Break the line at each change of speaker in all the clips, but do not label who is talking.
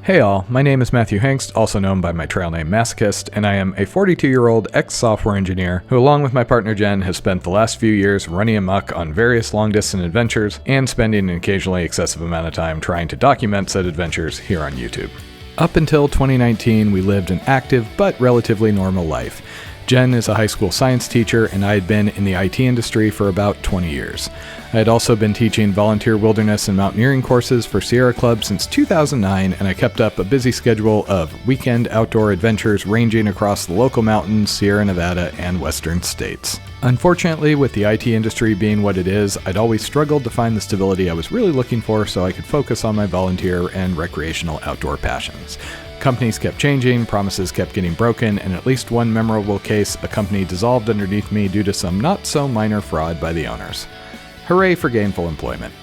Hey all, my name is Matthew Hengst, also known by my trail name Masochist, and I am a 42-year-old ex-software engineer who, along with my partner Jen, has spent the last few years running amok on various long-distance adventures and spending an occasionally excessive amount of time trying to document said adventures here on YouTube. Up until 2019, we lived an active but relatively normal life. Jen is a high school science teacher, and I had been in the IT industry for about 20 years. I had also been teaching volunteer wilderness and mountaineering courses for Sierra Club since 2009, and I kept up a busy schedule of weekend outdoor adventures ranging across the local mountains, Sierra Nevada, and western states. Unfortunately, with the IT industry being what it is, I'd always struggled to find the stability I was really looking for so I could focus on my volunteer and recreational outdoor passions. Companies kept changing, promises kept getting broken, and at least one memorable case, a company dissolved underneath me due to some not-so-minor fraud by the owners. Hooray for gainful employment.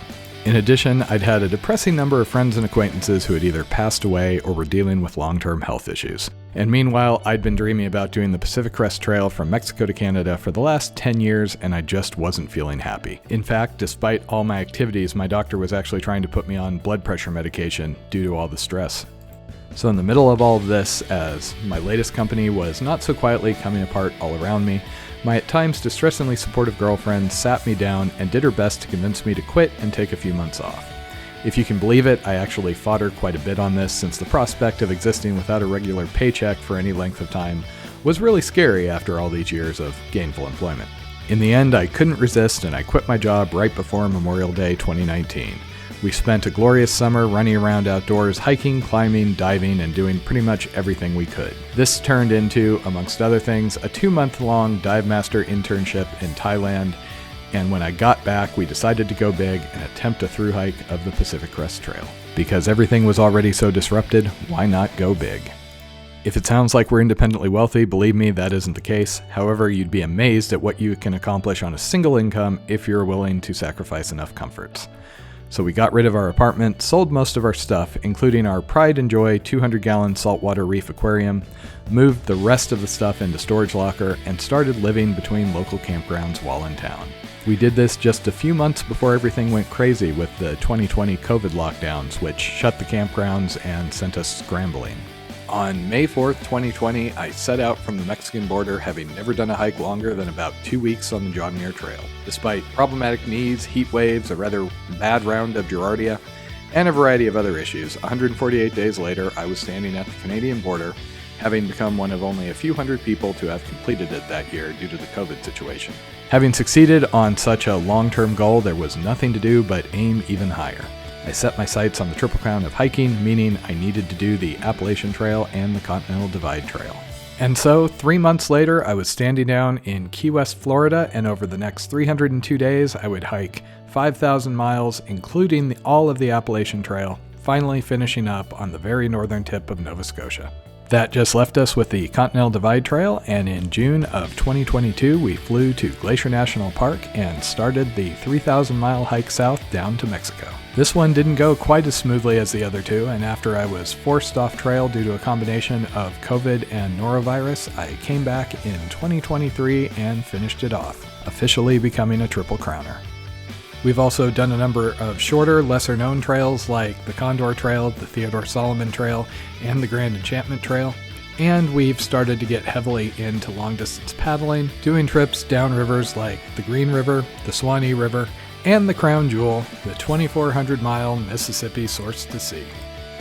In addition, I'd had a depressing number of friends and acquaintances who had either passed away or were dealing with long-term health issues. And meanwhile, I'd been dreaming about doing the Pacific Crest Trail from Mexico to Canada for the last 10 years, and I just wasn't feeling happy. In fact, despite all my activities, my doctor was actually trying to put me on blood pressure medication due to all the stress. So in the middle of all of this, as my latest company was not so quietly coming apart all around me, my at times distressingly supportive girlfriend sat me down and did her best to convince me to quit and take a few months off. If you can believe it, I actually fought her quite a bit on this, since the prospect of existing without a regular paycheck for any length of time was really scary after all these years of gainful employment. In the end, I couldn't resist, and I quit my job right before Memorial Day 2019. We spent a glorious summer running around outdoors, hiking, climbing, diving, and doing pretty much everything we could. This turned into, amongst other things, a 2-month-long dive master internship in Thailand, and when I got back, we decided to go big and attempt a thru hike of the Pacific Crest Trail. Because everything was already so disrupted, why not go big? If it sounds like we're independently wealthy, believe me, that isn't the case. However, you'd be amazed at what you can accomplish on a single income if you're willing to sacrifice enough comforts. So we got rid of our apartment, sold most of our stuff, including our pride and joy 200-gallon saltwater reef aquarium, moved the rest of the stuff into storage locker, and started living between local campgrounds while in town. We did this just a few months before everything went crazy with the 2020 COVID lockdowns, which shut the campgrounds and sent us scrambling. On May 4th, 2020, I set out from the Mexican border, having never done a hike longer than about 2 weeks on the John Muir Trail. Despite problematic knees, heat waves, a rather bad round of Giardia, and a variety of other issues, 148 days later, I was standing at the Canadian border, having become one of only a few hundred people to have completed it that year due to the COVID situation. Having succeeded on such a long-term goal, there was nothing to do but aim even higher. I set my sights on the Triple Crown of hiking, meaning I needed to do the Appalachian Trail and the Continental Divide Trail. And so, 3 months later, I was standing down in Key West, Florida, and over the next 302 days, I would hike 5,000 miles, including all of the Appalachian Trail, finally finishing up on the very northern tip of Nova Scotia. That just left us with the Continental Divide Trail, and in June of 2022, we flew to Glacier National Park and started the 3,000-mile hike south down to Mexico. This one didn't go quite as smoothly as the other two, and after I was forced off trail due to a combination of COVID and norovirus, I came back in 2023 and finished it off, officially becoming a Triple Crowner. We've also done a number of shorter, lesser-known trails like the Condor Trail, the Theodore Solomon Trail, and the Grand Enchantment Trail. And we've started to get heavily into long-distance paddling, doing trips down rivers like the Green River, the Swanee River, and the Crown Jewel, the 2,400-mile Mississippi source to sea.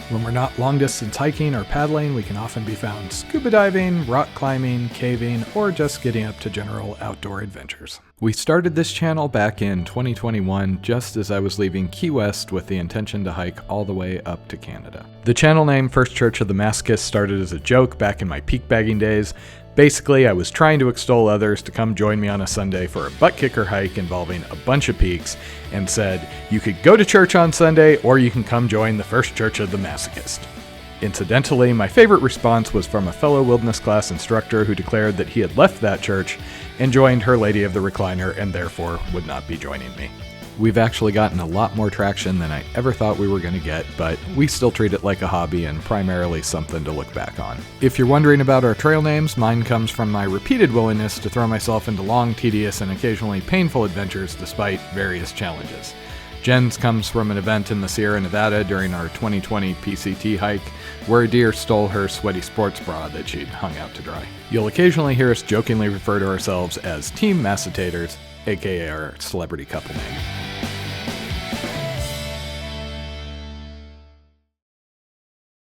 When we're not long-distance hiking or paddling, we can often be found scuba diving, rock climbing, caving, or just getting up to general outdoor adventures. We started this channel back in 2021, just as I was leaving Key West with the intention to hike all the way up to Canada. The channel name First Church of the Masochist started as a joke back in my peak bagging days. Basically, I was trying to extol others to come join me on a Sunday for a butt-kicker hike involving a bunch of peaks, and said, you could go to church on Sunday, or you can come join the First Church of the Masochist. Incidentally, my favorite response was from a fellow wilderness class instructor who declared that he had left that church and joined Her Lady of the Recliner and therefore would not be joining me. We've actually gotten a lot more traction than I ever thought we were going to get, but we still treat it like a hobby and primarily something to look back on. If you're wondering about our trail names, mine comes from my repeated willingness to throw myself into long, tedious, and occasionally painful adventures despite various challenges. Jen's comes from an event in the Sierra Nevada during our 2020 PCT hike, where a deer stole her sweaty sports bra that she'd hung out to dry. You'll occasionally hear us jokingly refer to ourselves as Team MasoTaters, aka our celebrity couple name.